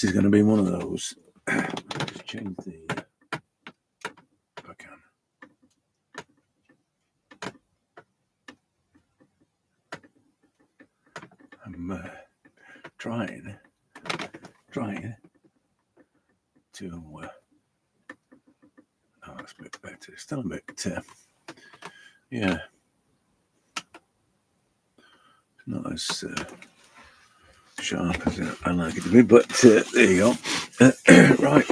this is going to be one of those. Just change the if I can. I'm trying to. Oh, that's a bit better. Still a bit. Yeah. Not as sharp as I like it to be, but there you go. Right.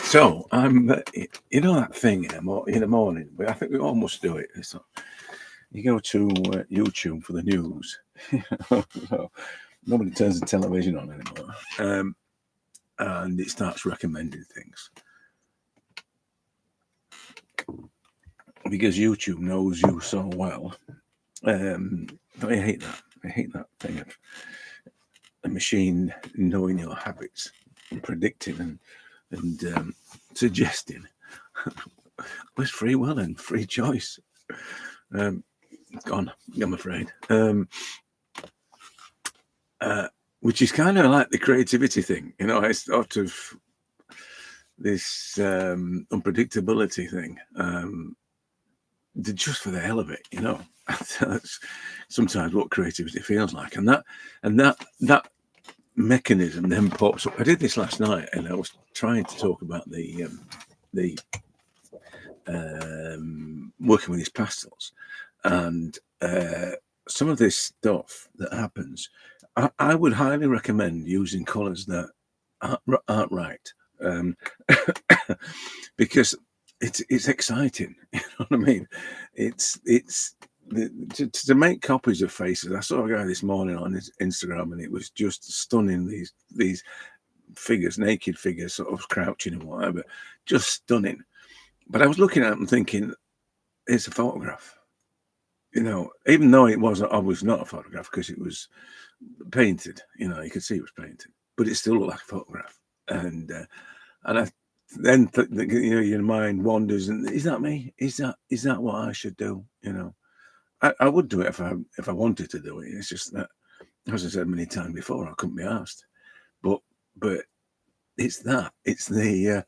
So I'm. You know that thing in the morning. But I think we all must do it. It's not, you go to YouTube for the news. So nobody turns the television on anymore, and it starts recommending things because YouTube knows you so well. I hate that. I hate that thing of a machine knowing your habits and predicting and suggesting. With free will and free choice. Gone, I'm afraid. Which is kind of like the creativity thing, it's sort of this unpredictability thing. Just for the hell of it, That's sometimes what creativity feels like, and that mechanism then pops up. I did this last night, and I was trying to talk about the working with these pastels, and some of this stuff that happens. I would highly recommend using colours that aren't right, because it's exciting. You know what I mean? It's to make copies of faces. I saw a guy this morning on his Instagram, and it was just stunning. These figures, naked figures, sort of crouching and whatever, just stunning. But I was looking at them thinking, it's a photograph. Even though it was not a photograph because it was painted. You could see it was painted, but it still looked like a photograph. And I then your mind wanders, and is that me? Is that what I should do? I would do it if I wanted to do it. It's just that, as I said many times before, I couldn't be asked. But it's the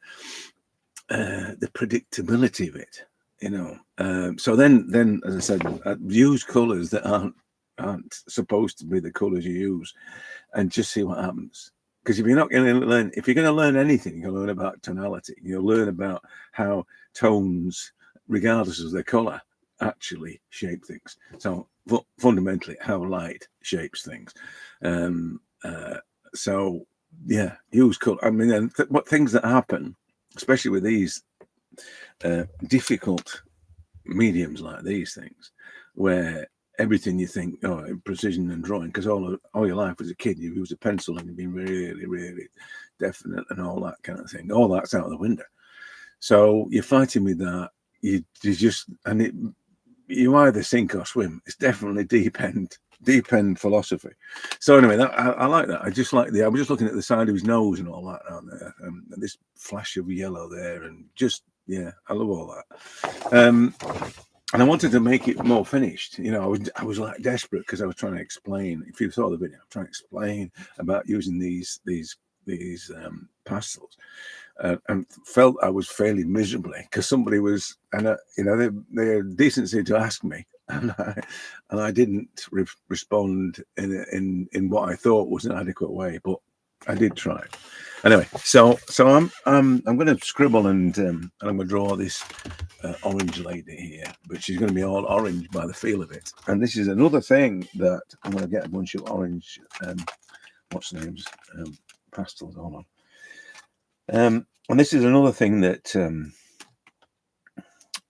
predictability of it. So then, as I said, use colours that aren't supposed to be the colours you use, and just see what happens. Because if you're going to learn anything, you're going to learn about tonality. You'll learn about how tones, regardless of their colour, actually shape things. So fundamentally, how light shapes things. So yeah, use colour. I mean, what things that happen, especially with these difficult mediums like these things, where everything you think, precision and drawing, because all your life as a kid you used a pencil and you've been really, really definite and all that kind of thing. All that's out the window. So you're fighting with that. You either sink or swim. It's definitely deep end philosophy. So anyway, I like that. I just like I was just looking at the side of his nose and all that down there, and this flash of yellow there, and just I love all that. And I wanted to make it more finished. I was like desperate because I was trying to explain. If you saw the video, I'm trying to explain about using these pastels, and felt I was failing miserably because somebody was, and they had decency to ask me, and I didn't respond in what I thought was an adequate way, but I did try. Anyway, so I'm going to scribble and I'm going to draw this orange lady here, but she's going to be all orange by the feel of it. And this is another thing that I'm going to get a bunch of orange, what's the names, pastels. Hold on. And this is another thing that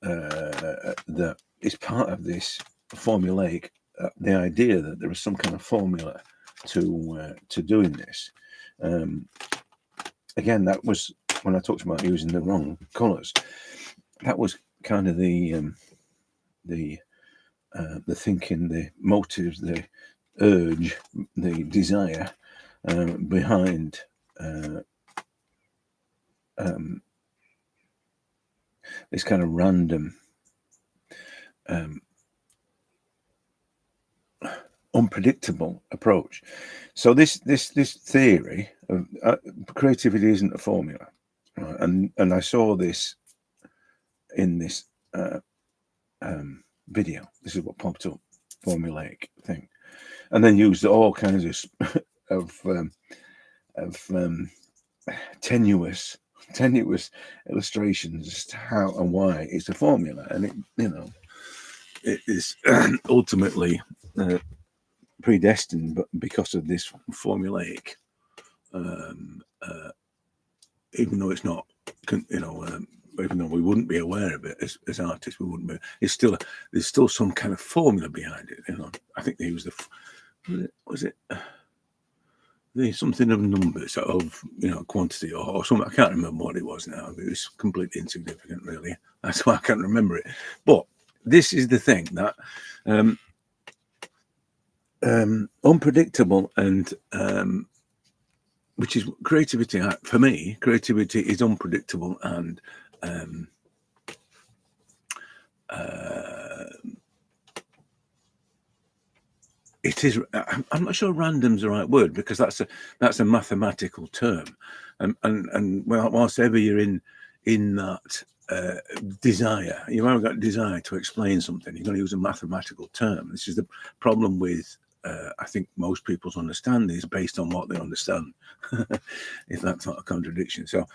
that is part of this formulaic. The idea that there is some kind of formula to doing this. Again, that was when I talked about using the wrong colours. That was kind of the thinking, the motives, the urge, the desire behind this kind of random unpredictable approach. So this theory of creativity isn't a formula, right? And I saw this in this video. This is what popped up, formulaic thing, and then used all kinds of tenuous illustrations as to how and why it's a formula, and it is ultimately predestined, but because of this formulaic, even though it's not, even though we wouldn't be aware of it as artists, we wouldn't be. There's still some kind of formula behind it. I think they used the something of numbers of quantity or something. I can't remember what it was now. It was completely insignificant, really. That's why I can't remember it. But this is the thing that unpredictable and which is creativity. For me, creativity is unpredictable and it is. I'm not sure random's the right word, because that's a mathematical term, and whilst ever you're in that desire, you haven't got desire to explain something, you're going to use a mathematical term. This is the problem with I think most people's understanding is based on what they understand. If that's not a contradiction. So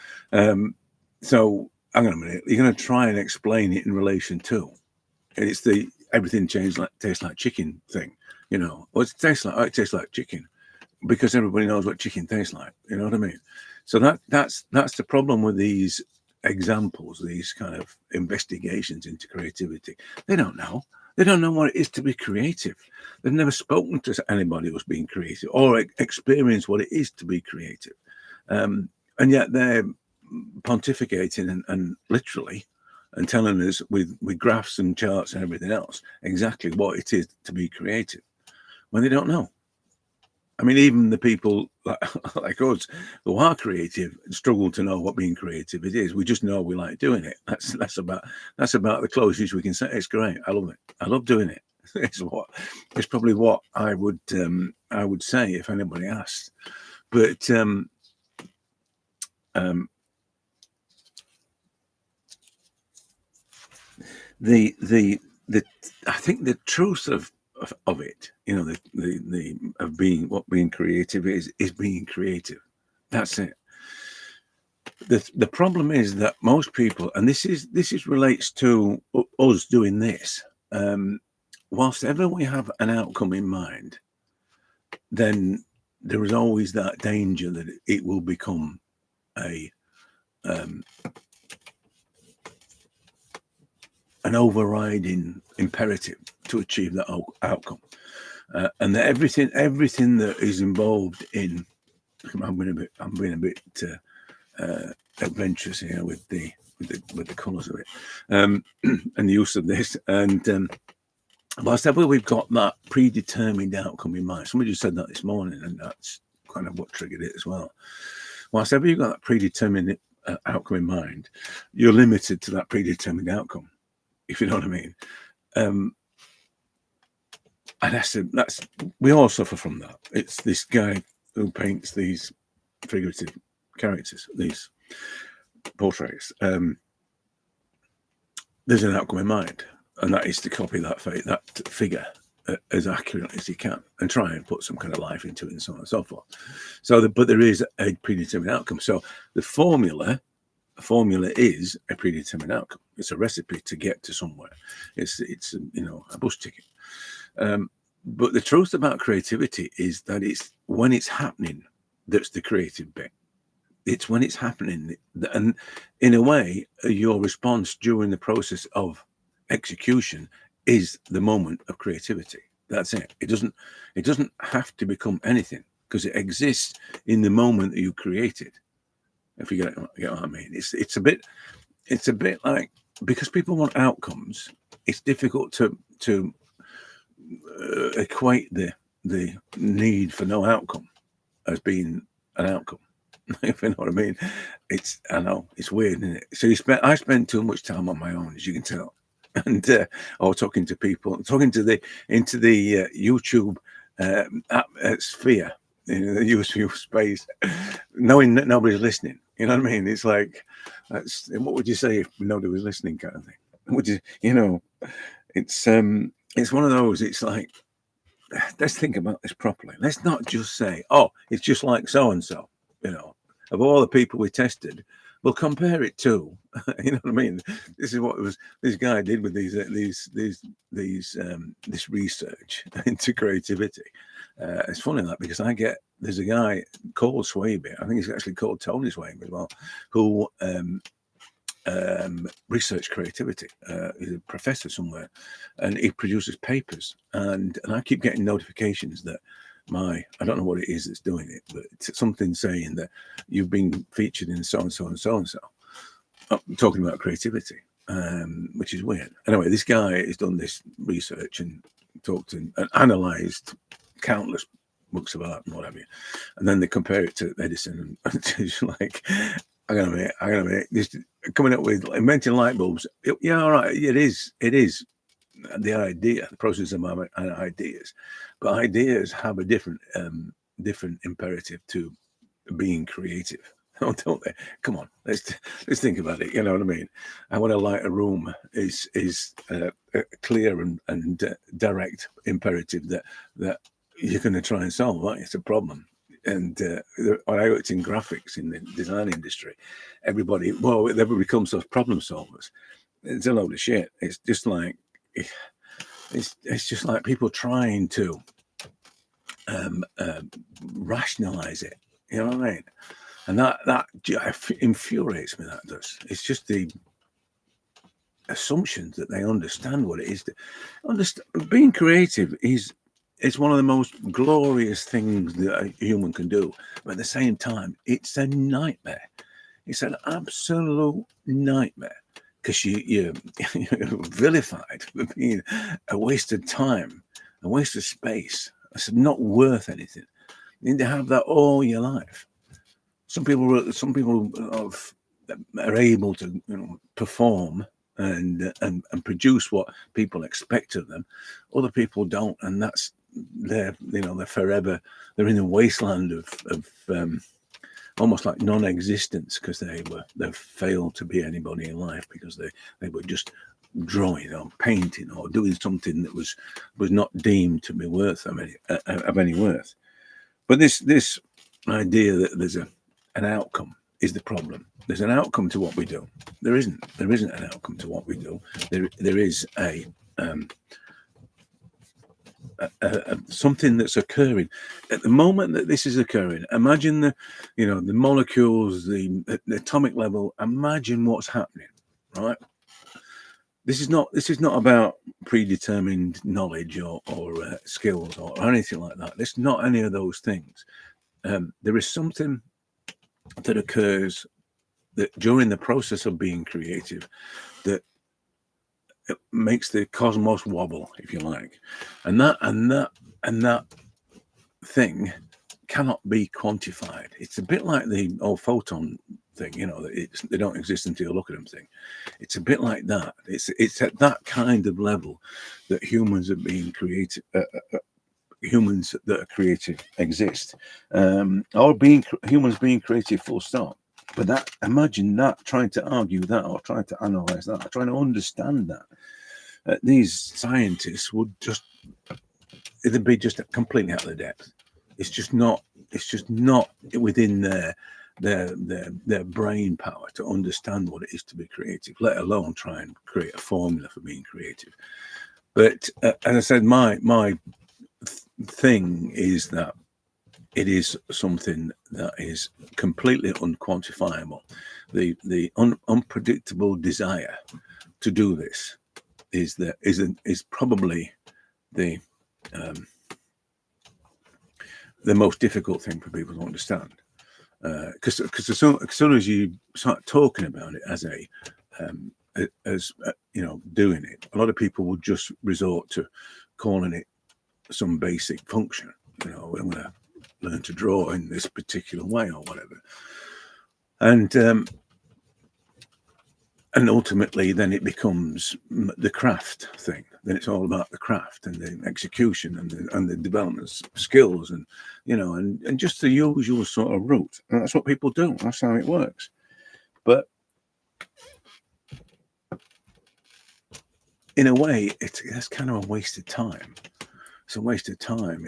so hang on a minute, you're going to try and explain it in relation to, and it's the everything tastes like chicken thing. Well, it tastes like chicken because everybody knows what chicken tastes like. You know what I mean? So that's the problem with these examples, these kind of investigations into creativity. They don't know what it is to be creative. They've never spoken to anybody who's been creative or experienced what it is to be creative, and yet they're pontificating and literally and telling us with graphs and charts and everything else exactly what it is to be creative, when they don't know. I mean, even the people like us who are creative struggle to know what being creative it is. We just know we like doing it. That's about the closest we can say. It's great. I love it. I love doing it. It's probably what I would say if anybody asked. But the I think the truth of it, the of being creative is being creative. That's it. The problem is that most people, and this relates to us doing this, whilst ever we have an outcome in mind, then there is always that danger that it will become an overriding imperative to achieve that outcome, and that everything that is involved in. I'm being a bit adventurous here with the colours of it, and the use of this. And whilst ever we've got that predetermined outcome in mind, somebody just said that this morning, and that's kind of what triggered it as well. Whilst ever you've got that predetermined outcome in mind, you're limited to that predetermined outcome, if you know what I mean. And that's we all suffer from that. It's this guy who paints these figurative characters, these portraits. There's an outcome in mind, and that is to copy that figure as accurately as you can and try and put some kind of life into it and so on and so forth. So, but there is a predetermined outcome. So the formula is a predetermined outcome. It's a recipe to get to somewhere. It's a bus ticket. But the truth about creativity is that it's when it's happening that's the creative bit. It's when it's happening, and in a way, your response during the process of execution is the moment of creativity. That's it. It doesn't have to become anything, because it exists in the moment that you create it. If you get what I mean, it's a bit like, because people want outcomes, it's difficult to equate the need for no outcome as being an outcome. If you know what I mean. I know it's weird, isn't it? So I spend too much time on my own, as you can tell, and or talking to people, into the YouTube sphere in the useful space, knowing that nobody's listening. You know what I mean? It's like, that's what would you say if nobody was listening, kind of thing. Would you, it's one of those. It's like, let's think about this properly. Let's not just say, oh, it's just like so and so. Of all the people we tested, we'll compare it to. You know what I mean? This is what this guy did with this research into creativity. It's funny that, because there's a guy called Swaby. I think he's actually called Tony Swaby as well, who research creativity. He's a professor somewhere, and he produces papers, and I keep getting notifications that I don't know what it is that's doing it, but it's something saying that you've been featured in so and so and so and so, talking about creativity, which is weird. Anyway, this guy has done this research and talked and analyzed countless books of art and whatever, and then they compare it to Edison, and it's like, I'm gonna make this, coming up with inventing light bulbs. Yeah, all right, it is the idea, the process of ideas, but ideas have a different imperative to being creative, don't they? Come on, let's think about it. You know what I mean? I want to light a room is a clear and direct imperative that you're going to try and solve. Right? It's a problem. And when I worked in graphics in the design industry, everybody becomes those problem solvers. It's a load of shit. It's just like people trying to rationalize it. You know what I mean? And that infuriates me. That does. It's just the assumptions that they understand what it is. Being creative is one of the most glorious things that a human can do. But at the same time, it's a nightmare. It's an absolute nightmare, because you're vilified for being a waste of time, a waste of space. It's not worth anything. You need to have that all your life. Some people are able to perform and produce what people expect of them. Other people don't, and that's they're forever. They're in a wasteland of almost like non-existence, because they've failed to be anybody in life, because they were just drawing or painting or doing something that was not deemed to be worth of any worth. But this idea that there's an outcome is the problem. There's an outcome to what we do. There isn't an outcome to what we do. There is a something that's occurring at the moment that this is occurring. Imagine the molecules, the atomic level. Imagine what's happening, right? This is not about predetermined knowledge or skills or anything like that. It's not any of those things. There is something that occurs that during the process of being creative that it makes the cosmos wobble, if you like, and that thing cannot be quantified. It's a bit like the old photon thing, they don't exist until you look at them thing. It's a bit like that. It's at that kind of level that humans are being creative. Humans that are creative exist, or humans being creative, full stop. But imagine that, trying to argue that, or trying to analyze that, or trying to understand that. These scientists it'd be just completely out of the depth. It's just not within their brain power to understand what it is to be creative, let alone try and create a formula for being creative. But as I said, my thing is that it is something that is completely unquantifiable. The unpredictable desire to do this is probably the most difficult thing for people to understand, because as soon as you start talking about it as doing it, a lot of people will just resort to calling it some basic function. I'm going to learn to draw in this particular way or whatever, and ultimately then it becomes the craft thing. then it's all about the craft and the execution and the development skills, and and just the usual sort of route. And that's what people do. That's how it works. But in a way, that's kind of a waste of time. It's a waste of time.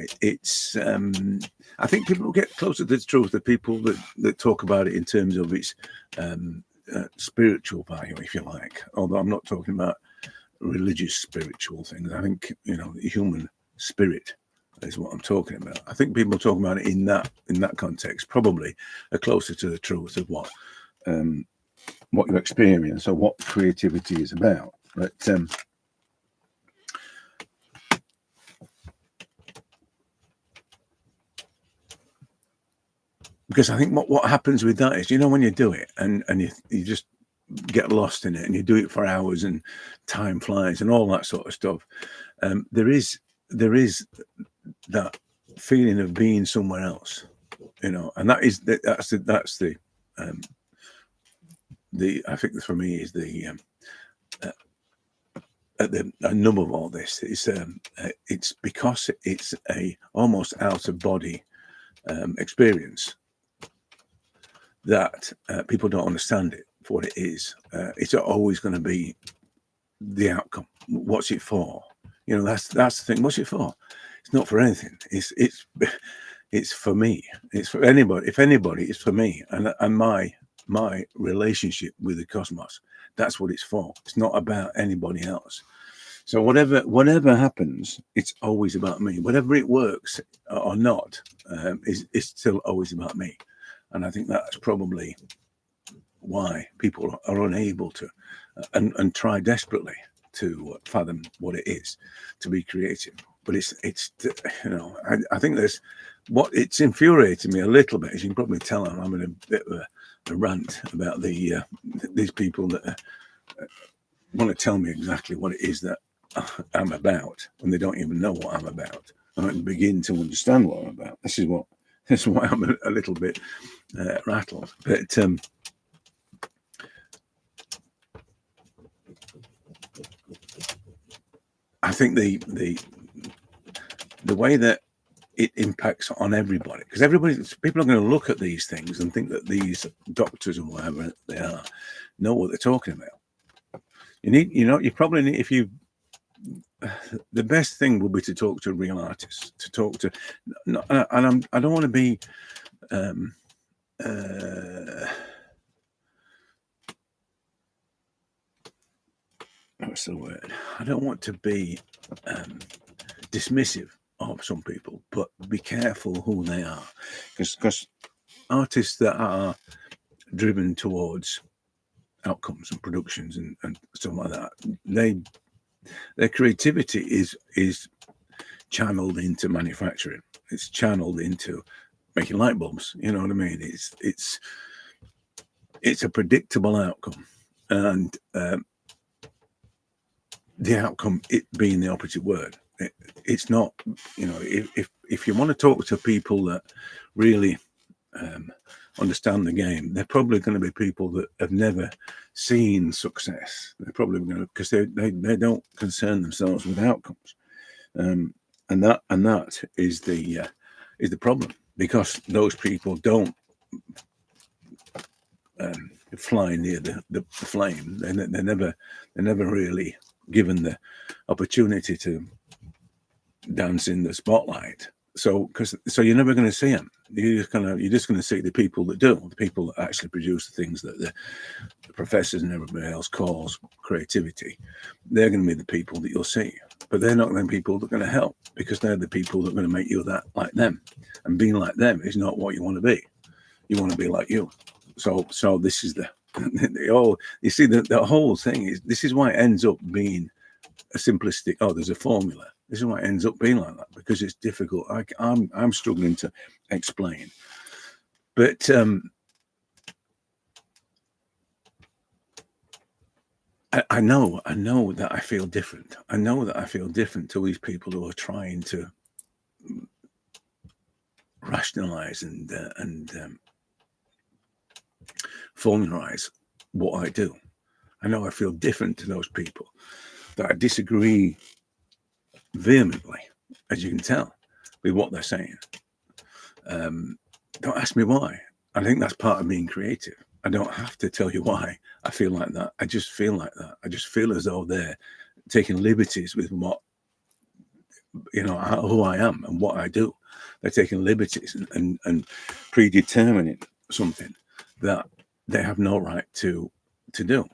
I think people get closer to the truth, the people that talk about it in terms of its spiritual value, if you like. Although I'm not talking about religious spiritual things. I think the human spirit is what I'm talking about. I think people talking about it in that context probably are closer to the truth of what you experience or what creativity is about. But because I think what happens with that is, when you do it and you just get lost in it and you do it for hours and time flies and all that sort of stuff, there is that feeling of being somewhere else, and that's the I think for me is the at the nub of all this. It's because it's a almost out of body experience that people don't understand it for what it is. It's always going to be the outcome. What's it for? That's the thing. What's it for? It's not for anything. It's for me. It's for anybody. If anybody, it's for me and my relationship with the cosmos. That's what it's for. It's not about anybody else. So whatever happens, it's always about me. Whatever it works or not, is still always about me. And I think that's probably why people are unable to and try desperately to fathom what it is to be creative. But it's I think there's it's infuriating me a little bit, as you can probably tell. I'm having a bit of a rant about these people that want to tell me exactly what it is that I'm about when they don't even know what I'm about. I don't begin to understand what I'm about. This is why I'm a little bit rattled. But I think the way that it impacts on everybody, because people are going to look at these things and think that these doctors and whatever they are know what they're talking about. You probably need, the best thing would be to talk to real artists, to talk to, and I don't want to be what's the word? I don't want to be dismissive of some people, but be careful who they are, because artists that are driven towards outcomes and productions and stuff like that, their creativity is channeled into manufacturing. It's channeled into making light bulbs. You know what I mean? It's a predictable outcome, and the outcome, it being the opposite word. It's not, if you want to talk to people that really understand the game, they're probably going to be people that have never seen success. They're probably going to, because they don't concern themselves with outcomes, and that is the problem, because those people don't fly near the flame. They're never really given the opportunity to dance in the spotlight. So you're never going to see them. You're just going to see the people that do, the people that actually produce the things that the professors and everybody else calls creativity. They're going to be the people that you'll see, but they're not the people that are going to help, because they're the people that are going to make you that like them. And being like them is not what you want to be. You want to be like you. So this is the whole thing is, this is why it ends up being a simplistic, there's a formula. This is why it ends up being like that, because it's difficult. I'm struggling to explain. But I know that I feel different. I know that I feel different to these people who are trying to rationalize and formalize what I do. I know I feel different to those people, that I disagree vehemently, as you can tell with what they're saying. Don't ask me why. I think that's part of being creative. I don't have to tell you why I feel like that. I just feel like that. I just feel as though they're taking liberties with what, who I am and what I do. They're taking liberties and predetermining something that they have no right to do.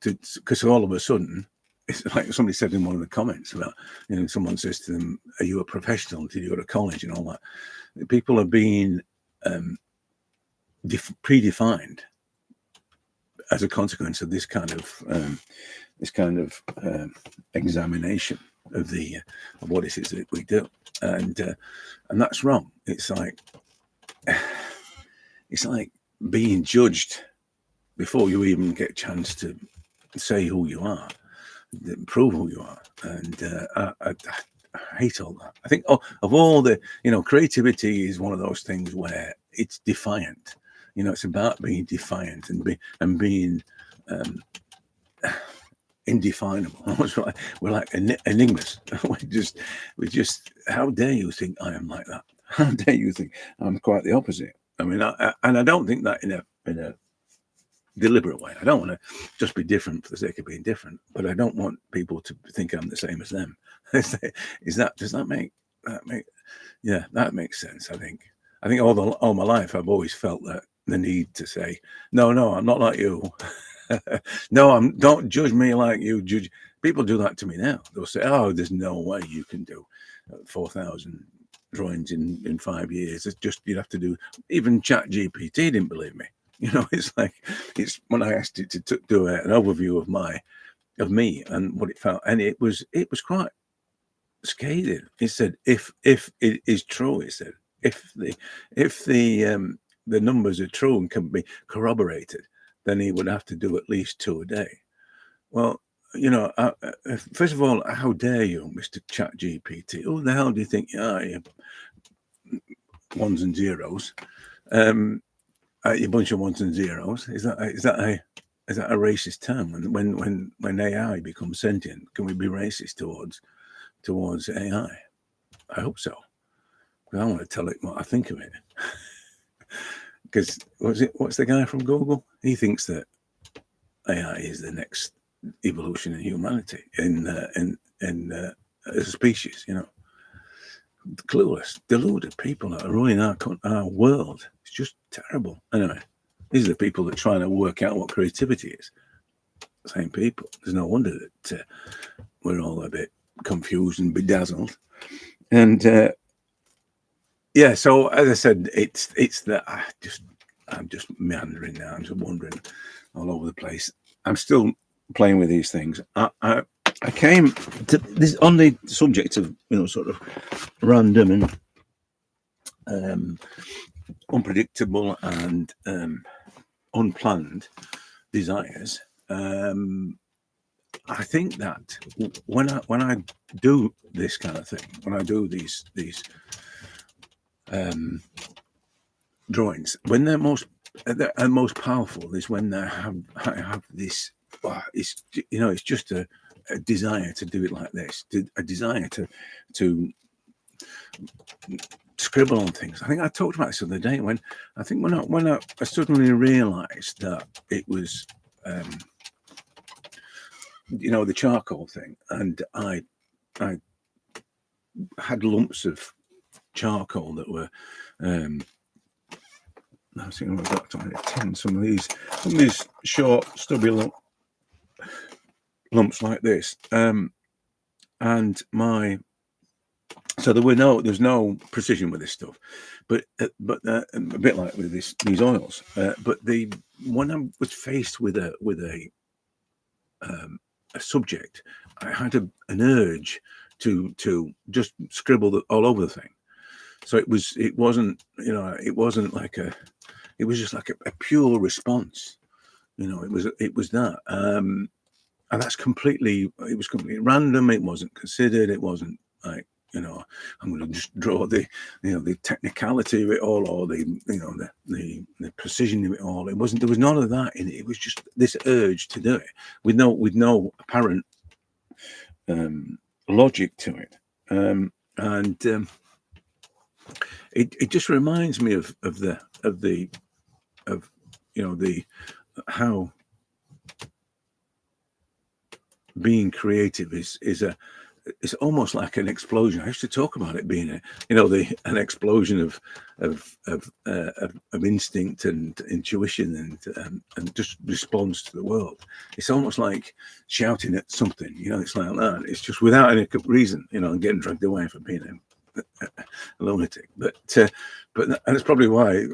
Because all of a sudden, it's like somebody said in one of the comments about, someone says to them, "Are you a professional? Did you go to college?" and all that. People are being predefined as a consequence of this kind of examination of what it is that we do, and that's wrong. It's like being judged before you even get a chance to say who you are, prove who you are, and I hate all that. I think of all the, creativity is one of those things where it's defiant. It's about being defiant and being indefinable. We're like enigmas. we just. How dare you think I am like that? How dare you think I'm quite the opposite? I mean, I don't think that in a deliberate way. I don't want to just be different for the sake of being different, but I don't want people to think I'm the same as them. Does that make yeah, that makes sense. I think all my life I've always felt that the need to say, no, I'm not like you. No, don't judge me like you judge. People do that to me now. They'll say, "Oh, there's no way you can do 4,000 drawings in 5 years. It's just, you'd have to do." Even ChatGPT didn't believe me. It's when I asked it to do an overview of me and what it felt, and it was quite scathing. It said, if it is true, it said, if the numbers are true and can be corroborated, then he would have to do at least 2 a day. Well, first of all, how dare you, Mr. ChatGPT? Who the hell do you think you are? You ones and zeros. A bunch of ones and zeros. Is that a racist term? When AI becomes sentient, can we be racist towards AI? I hope so. Because I want to tell it what I think of it. Because what's the guy from Google? He thinks that AI is the next evolution in humanity in as a species. Clueless, deluded people that are ruining our world. It's just terrible. Anyway, these are the people that are trying to work out what creativity is. Same people. There's no wonder that we're all a bit confused and bedazzled. And yeah, so as I said, it's that I'm just meandering now. I'm just wandering all over the place. I'm still playing with these things. I came to this on the subject of sort of random and unpredictable and unplanned desires. I think that when I do this kind of thing, when I do these drawings, when they're most powerful is when I have this. It's just a desire to do it like this, a desire to scribble on things. I think I talked about this the other day when I suddenly realised that it was the charcoal thing, and I had lumps of charcoal that were I think I've got on it 10. Some of these short stubby lumps like this, and so there's no precision with this stuff, but a bit like with these oils. But when I was faced with a subject, I had an urge to just scribble all over the thing. So it wasn't just like a pure response. It was that. And that's completely random. It wasn't considered. It wasn't like, I'm going to just draw the technicality of it all, or the precision of it all. There was none of that in it. It was just this urge to do it with no apparent logic to it. And it just reminds me of how being creative is it's almost like an explosion. I used to talk about it being an explosion of instinct and intuition and just response to the world. It's almost like shouting at something. It's like that. It's just without any reason. And getting dragged away for being a lunatic. But and it's probably why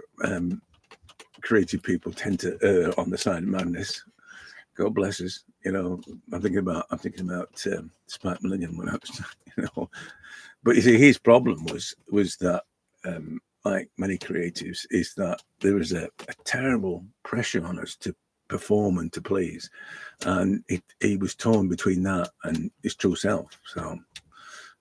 creative people tend to err on the side of madness. God bless us. I'm thinking about Spike Milligan when I was, But you see, his problem was that, like many creatives, is that there was a terrible pressure on us to perform and to please, and he was torn between that and his true self. So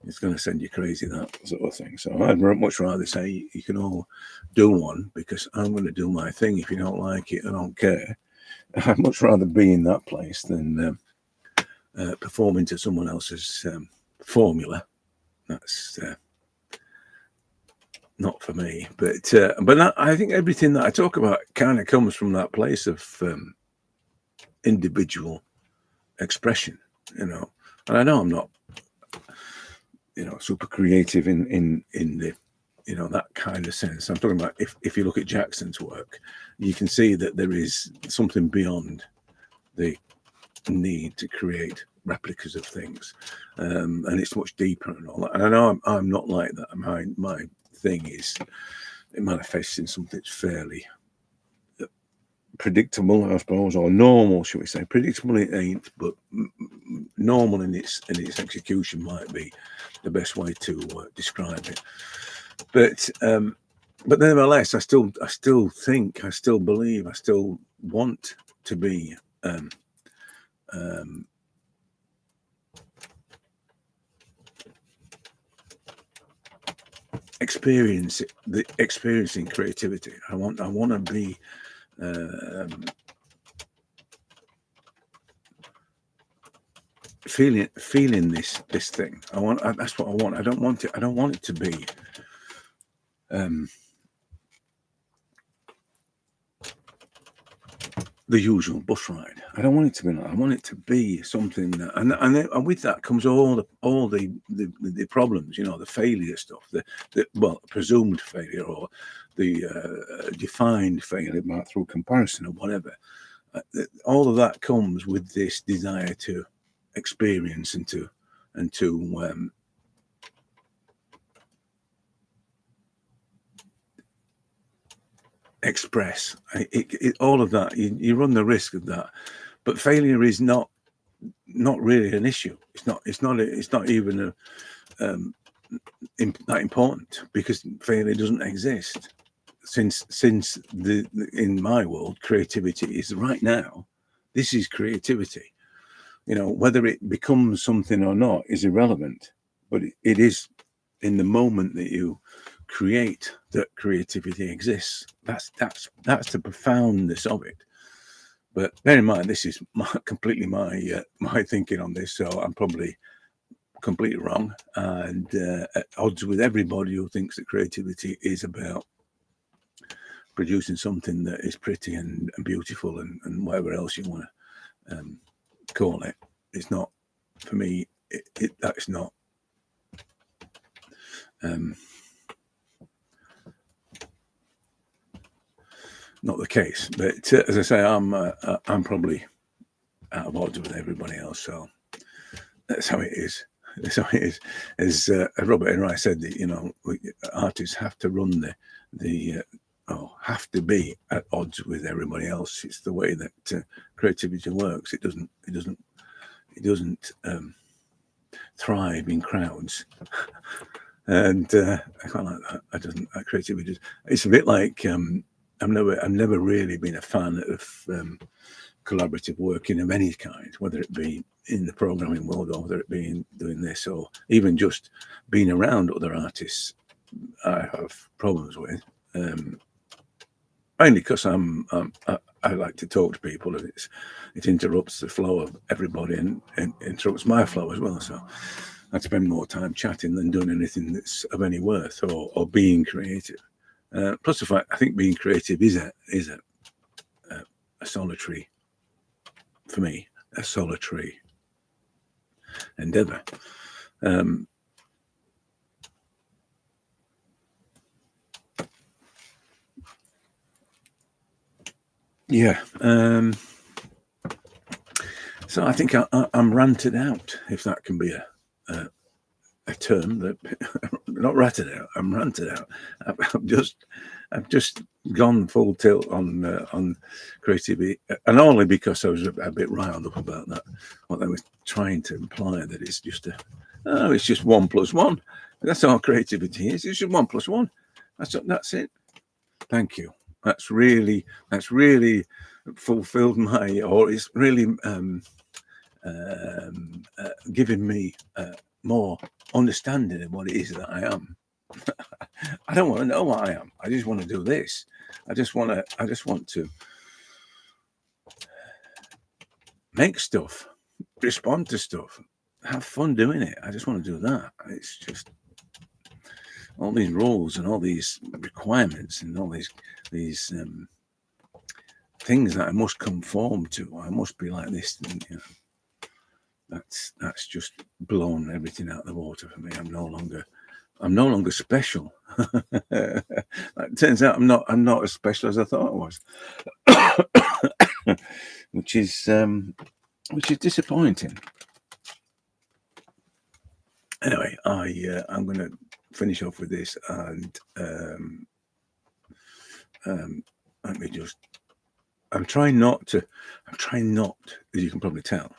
it's going to send you crazy, that sort of thing. So I'd much rather say you can all do one, because I'm going to do my thing. If you don't like it, I don't care. I'd much rather be in that place than performing to someone else's formula. That's not for me. But I think everything that I talk about kind of comes from that place of individual expression, And I know I'm not, super creative in the that kind of sense. I'm talking about if you look at Jackson's work, you can see that there is something beyond the need to create replicas of things, and it's much deeper and all that. And I know I'm not like that. My thing is, it manifests in something that's fairly predictable, I suppose, or normal, should we say? Predictable it ain't, but normal in its execution might be the best way to describe it. But nevertheless, I still think, I still believe, I still want to be experiencing creativity. I want to be feeling this thing. That's what I want. I don't want it to be the usual bus ride. I don't want it to be that. I want it to be something that, and with that comes all the problems, the failure stuff, the presumed failure, or the defined failure through comparison or whatever. All of that comes with this desire to experience and to express all of that. You run the risk of that, but failure is not really an issue. It's not even that important, because failure doesn't exist. Since in my world, creativity is right now. This is creativity. Whether it becomes something or not is irrelevant, but it is in the moment that you create that creativity exists. That's the profoundness of it. But bear in mind, this is completely my thinking on this, so I'm probably completely wrong and at odds with everybody who thinks that creativity is about producing something that is pretty and beautiful and whatever else you want to call it. It's not, for me, that's not not the case. But as I say, I'm probably out of odds with everybody else, so that's how it is. That's how it is. As Robert Enright said, that artists have to run have to be at odds with everybody else. It's the way that creativity works. It doesn't thrive in crowds. And I quite like that. Creativity. It's a bit like I've never really been a fan of collaborative working of any kind, whether it be in the programming world or whether it be in doing this, or even just being around other artists. I have problems with, mainly because I like to talk to people, and it interrupts the flow of everybody and interrupts my flow as well. So I'd spend more time chatting than doing anything that's of any worth or being creative. Plus the fact, I think being creative is a solitary, for me, a solitary endeavor. Yeah. So I think I'm ranted out, if that can be a term. That not ratted out. I'm ranted out. I've just gone full tilt on creativity, and only because I was a bit riled up about that. What they were trying to imply, that it's just it's just 1 + 1. That's all creativity is. It's just 1 + 1. That's it. Thank you. That's really fulfilled my, or it's really giving me more understanding of what it is that I am. I don't want to know what I am. I just want to do this. I just want to make stuff, respond to stuff, have fun doing it. I just want to do that. It's just all these rules and all these requirements and all these things that I must conform to. I must be like this. And, you know, that's just blown everything out of the water for me. I'm no longer special. It turns out I'm not as special as I thought I was, which is disappointing. Anyway, I'm going to finish off with this, and let me just. I'm trying not, as you can probably tell,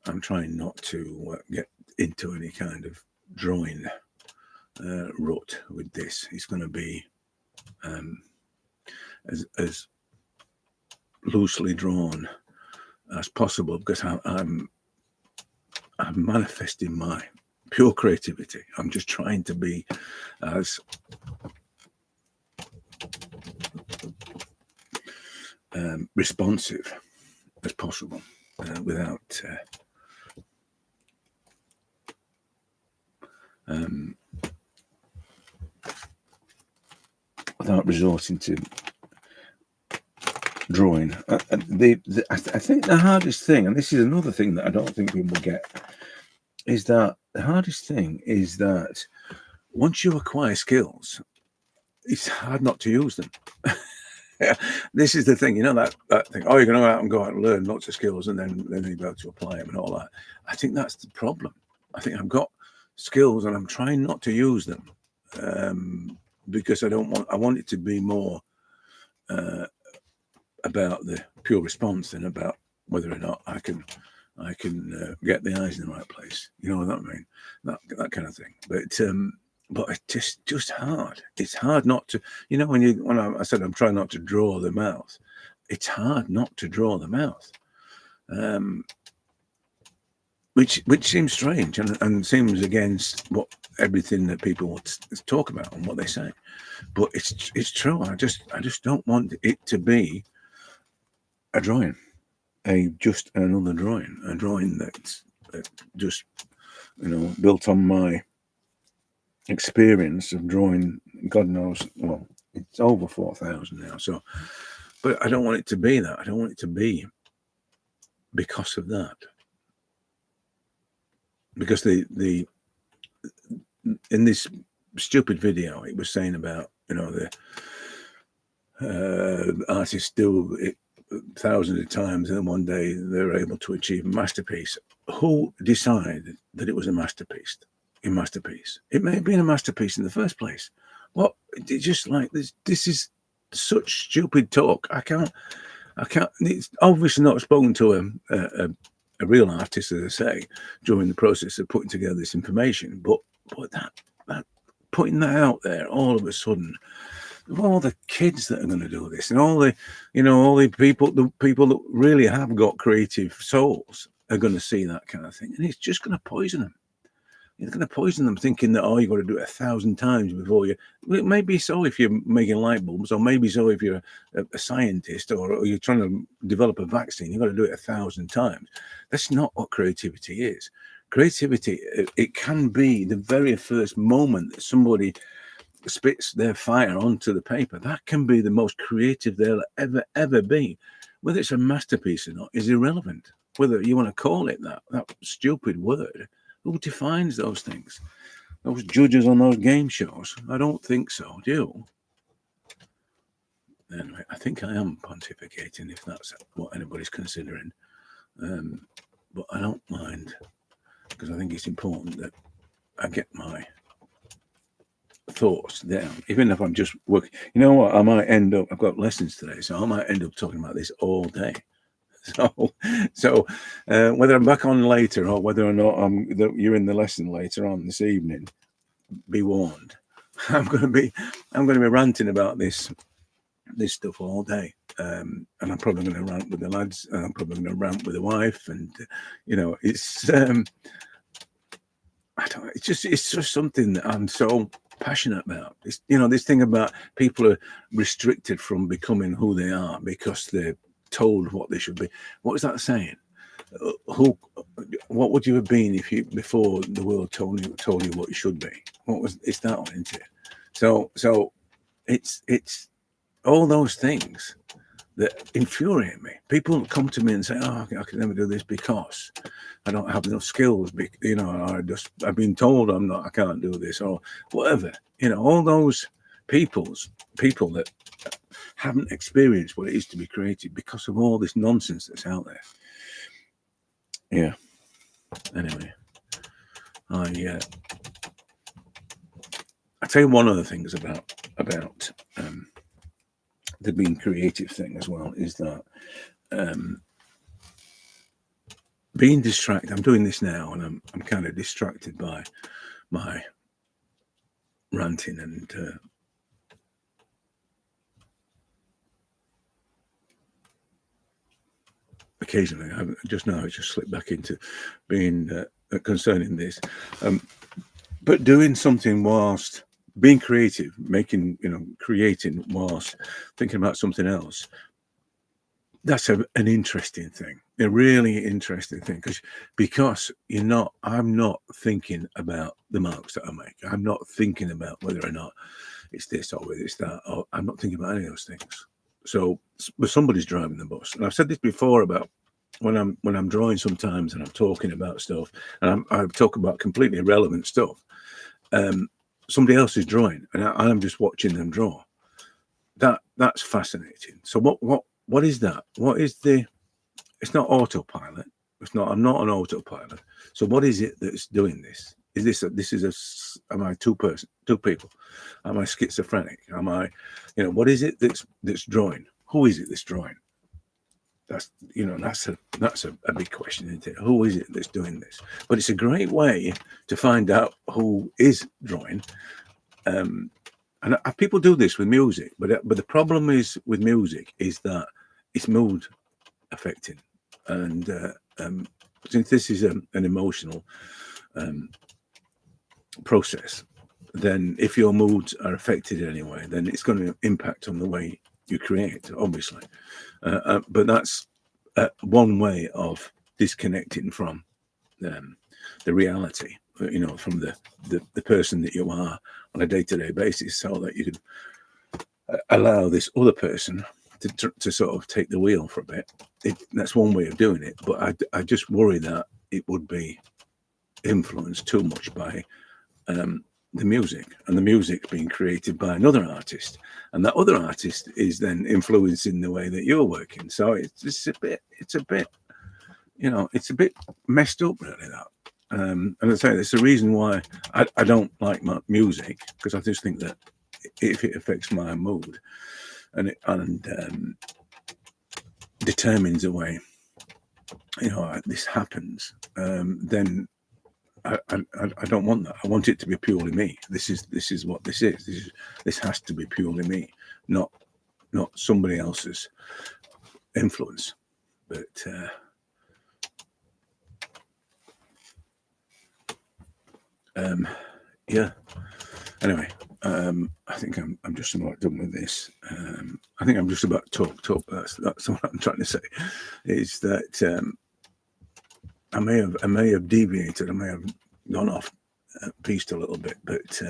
I'm trying not to get into any kind of drawing rut with this. It's going to be as loosely drawn as possible, because I'm manifesting my pure creativity. I'm just trying to be as responsive as possible, without resorting to drawing. I think the hardest thing, and this is another thing that I don't think people get, is that the hardest thing is that once you acquire skills, it's hard not to use them. This is the thing, you know, that thing. Oh, you're going to go out and learn lots of skills, and then you're able to apply them and all that. I think that's the problem. I think I've got skills and I'm trying not to use them, because I want it to be more about the pure response than about whether or not I can get the eyes in the right place. You know what I mean? That kind of thing. But it's just hard. It's hard not to, you know, when I said I'm trying not to draw the mouth, it's hard not to draw the mouth, which seems strange and seems against what everything that people talk about and what they say. But it's true. I just don't want it to be a drawing, just another drawing, a drawing that's just, you know, built on my experience of drawing. God knows, well, it's over 4,000 now. So, but I don't want it to be that. I don't want it to be because of that. Because the in this stupid video, it was saying about, you know, the artists do it thousands of times and then one day they're able to achieve a masterpiece. Who decided that it was a masterpiece? It may have been a masterpiece in the first place. What? It's just like this. This is such stupid talk. I can't. It's obviously not spoken to a real artist, as I say, during the process of putting together this information. But that putting that out there all of a sudden, of all the kids that are going to do this, and all the people that really have got creative souls are going to see that kind of thing, and it's just going to poison them. It's going to poison them, thinking that, oh, you've got to do it 1,000 times before you. It may be so if you're making light bulbs, or maybe so if you're a scientist, or you're trying to develop a vaccine. You've got to do it 1,000 times. That's not what creativity is. creativity, it can be the very first moment that somebody spits their fire onto the paper. That can be the most creative they'll ever be. Whether it's a masterpiece or not is irrelevant. Whether you want to call it that stupid word, who defines those things? Those judges on those game shows? I don't think so. Do you? Anyway, I think I am pontificating, if that's what anybody's considering. But I don't mind, because I think it's important that I get my thoughts down, even if I'm just working. You know what? I might end up, I've got lessons today, so I might end up talking about this all day. So whether I'm back on later or whether or not you're in the lesson later on this evening, be warned. I'm going to be ranting about this stuff all day, and I'm probably going to rant with the lads, and I'm probably going to rant with the wife, and it's it's just something that I'm so passionate about. It's, this thing about people are restricted from becoming who they are because they're told what they should be. What is that saying? What would you have been if you, before the world told you what you should be? It's that one, isn't it? So it's all those things that infuriate me. People come to me and say, "Oh, I can never do this because I don't have enough skills." I've been told I can't do this, or whatever. All those people that haven't experienced what it is to be creative because of all this nonsense that's out there. Yeah. Anyway, I tell you one of the things about the being creative thing as well is that being distracted. I'm doing this now, and I'm kind of distracted by my ranting and occasionally. It just slipped back into being concerning this, but doing something whilst being creative, creating whilst thinking about something else. That's an interesting thing, a really interesting thing, because I'm not thinking about the marks that I make. I'm not thinking about whether or not it's this or whether it's that, or I'm not thinking about any of those things. So, but somebody's driving the bus, and I've said this before about when I'm drawing sometimes, and I'm talking about stuff, and I talk about completely irrelevant stuff. Somebody else is drawing, and I'm just watching them draw. That's fascinating. So what is that? What is it's not autopilot. I'm not an autopilot. So what is it that's doing this? Am I two people? Am I schizophrenic? Am I, what is it that's drawing? Who is it that's drawing? That's a big question, isn't it? Who is it that's doing this? But it's a great way to find out who is drawing. And people do this with music, but the problem is with music is that it's mood affecting, and since this is an emotional process, then if your moods are affected in any way, then it's going to impact on the way you create, obviously. But that's one way of disconnecting from the reality, from the person that you are on a day-to-day basis, so that you could allow this other person to sort of take the wheel for a bit. That's one way of doing it, but I just worry that it would be influenced too much by the music, and the music being created by another artist, and that other artist is then influencing the way that you're working. So it's a bit messed up, really, that. And I say it's the reason why I don't like my music, because I just think that if it affects my mood and determines the way this happens, then I don't want that. I want it to be purely me. This is what this is. This has to be purely me, not somebody else's influence. But yeah. Anyway, I think I'm just about done with this. I think I'm just about to talk. That's what I'm trying to say. Is that I may have deviated. I may have gone off piste a little bit, but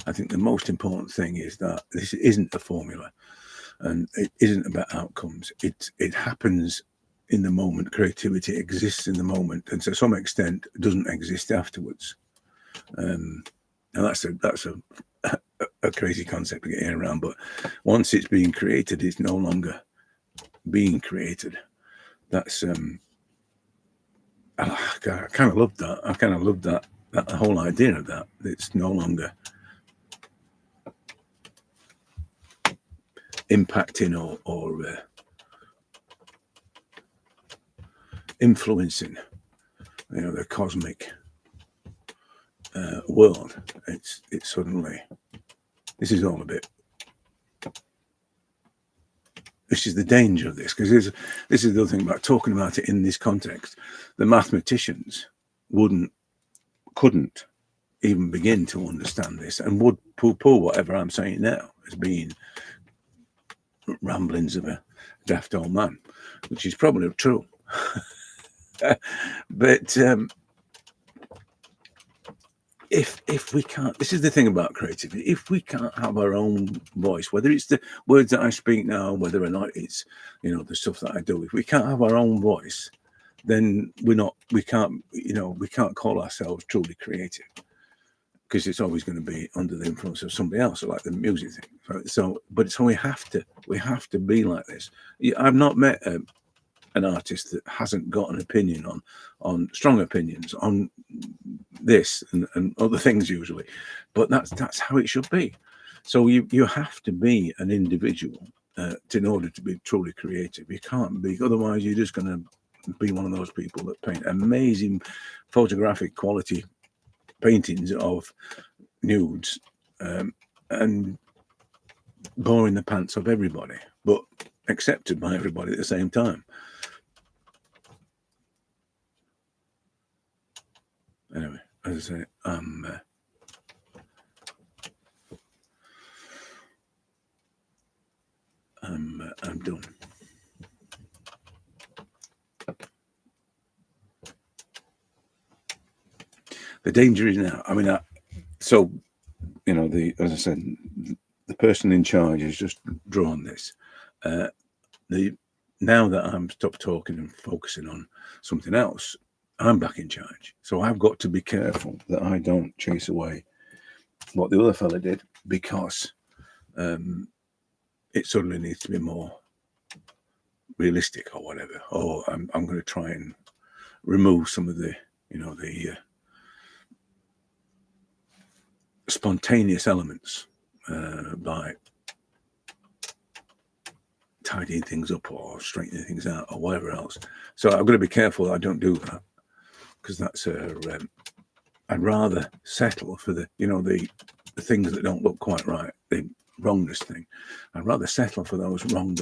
I think the most important thing is that this isn't a formula, and it isn't about outcomes. It happens in the moment. Creativity exists in the moment, and to some extent doesn't exist afterwards. And that's a crazy concept to get in around. But once it's being created, it's no longer being created. That's I kind of love that. I kind of love that whole idea of that. It's no longer impacting or influencing, the cosmic world. It's suddenly, this is all a bit. This is the danger of this, because this is the other thing about talking about it in this context. The mathematicians couldn't even begin to understand this, and would poo-poo whatever I'm saying now as being ramblings of a daft old man, which is probably true. But if we can't, this is the thing about creativity, if we can't have our own voice, whether it's the words that I speak now, whether or not it's the stuff that I do, if we can't have our own voice, then we can't call ourselves truly creative, because it's always going to be under the influence of somebody else, like the music thing. So we have to be like this. I've not met an artist that hasn't got an opinion on strong opinions on this and other things usually, but that's how it should be. So you have to be an individual in order to be truly creative. You can't be, otherwise you're just going to be one of those people that paint amazing photographic quality paintings of nudes and boring the pants of everybody, but accepted by everybody at the same time. Anyway, as I say, I'm done. The danger is now. I mean, as I said, the person in charge has just drawn this. Now that I'm stopped talking and focusing on something else, I'm back in charge. So I've got to be careful that I don't chase away what the other fella did, because it suddenly needs to be more realistic or whatever. Or I'm going to try and remove some of the spontaneous elements by tidying things up or straightening things out or whatever else. So I've got to be careful I don't do that, because that's I'd rather settle for the things that don't look quite right, the wrongness thing. I'd rather settle for those wrong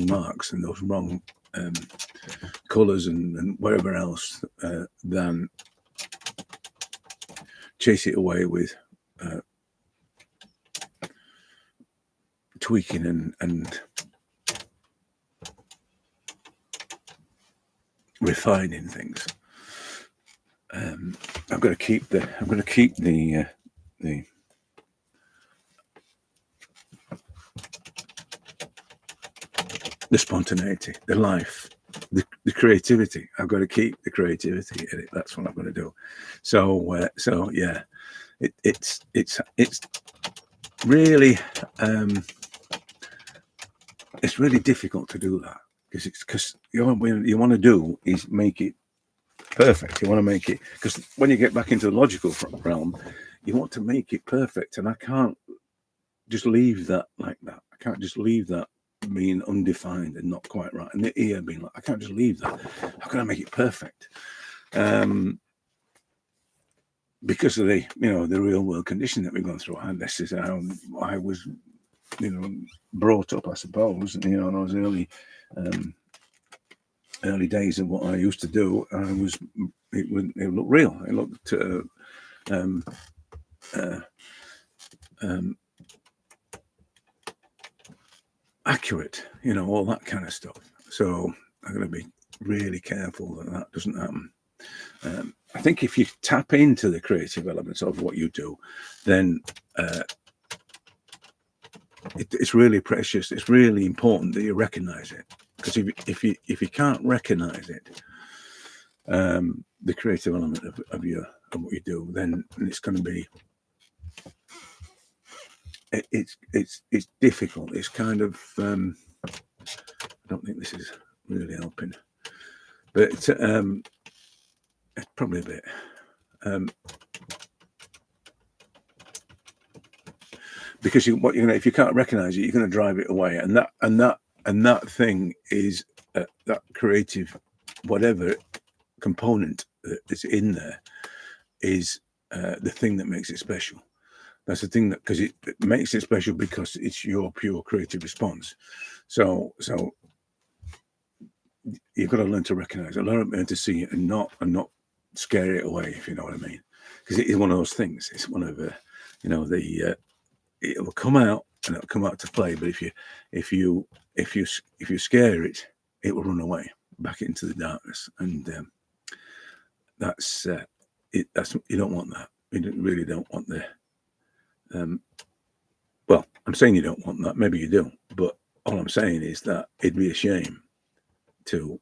marks and those wrong colours and whatever else than chase it away with tweaking and refining things. I'm going to keep the spontaneity, the life, the creativity. I've got to keep the creativity in it. That's what I'm going to do. So yeah, it's really it's really difficult to do that, because you want to do is make it perfect. You want to make it, because when you get back into the logical realm, you want to make it perfect, and I can't just leave that like that. I can't just leave that being undefined and not quite right, and the ear being like, I can't just leave that. How can I make it perfect? Because of the real world condition that we've gone through, and this is how I was brought up, I suppose. In those early days of what I used to do, it looked real. It looked accurate, all that kind of stuff. So I'm going to be really careful that that doesn't happen. I think if you tap into the creative elements of what you do, then it's really precious. It's really important that you recognize it, because if you can't recognize it, the creative element of what you do, then it's going to be it's difficult. It's kind of I don't think this is really helping, but it's probably a bit. Because if you can't recognize it, you're going to drive it away, and that thing is that creative, whatever component that is in there, is the thing that makes it special. That's the thing that, because it makes it special because it's your pure creative response. So you've got to learn to recognize it, learn to see it, and not scare it away, if you know what I mean. Because it is one of those things. It's one of it will come out and it'll come out to play. But if you scare it, it will run away back into the darkness, and that's you don't want that. You really don't want the. Well, I'm saying you don't want that. Maybe you do, but all I'm saying is that it'd be a shame to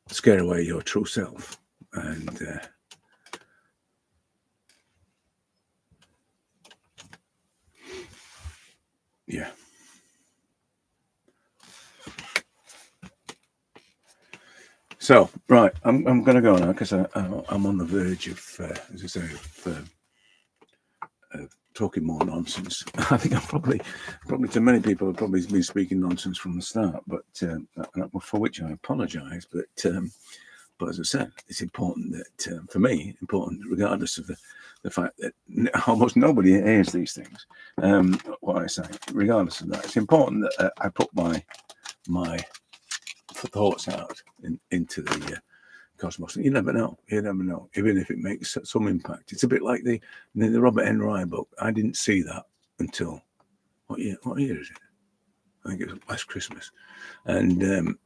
scare away your true self, and yeah. So right, I'm going to go now, because I'm on the verge of, as I say, of talking more nonsense. I think I'm probably to many people have probably been speaking nonsense from the start, but for which I apologise. But as I said, it's important that for me, regardless of the fact that almost nobody hears these things. What I say, regardless of that, it's important that I put my thoughts out into the cosmos. You never know. Even if it makes some impact. It's a bit like the Robert Henry book. I didn't see that until what year is it? I think it was last Christmas, and it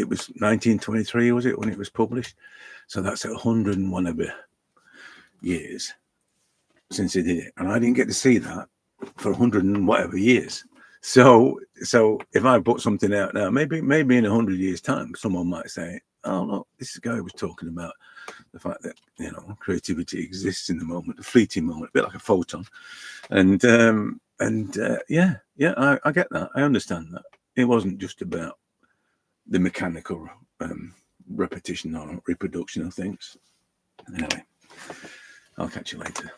was 1923, was it, when it was published? So that's 100 and whatever years since he did it, and I didn't get to see that for 100 and whatever years. So if I put something out now, maybe in 100 years' time, someone might say, "Oh no, this guy was talking about the fact that creativity exists in the moment, a fleeting moment, a bit like a photon." And yeah, I get that. I understand that it wasn't just about the mechanical repetition or reproduction of things. Anyway, I'll catch you later.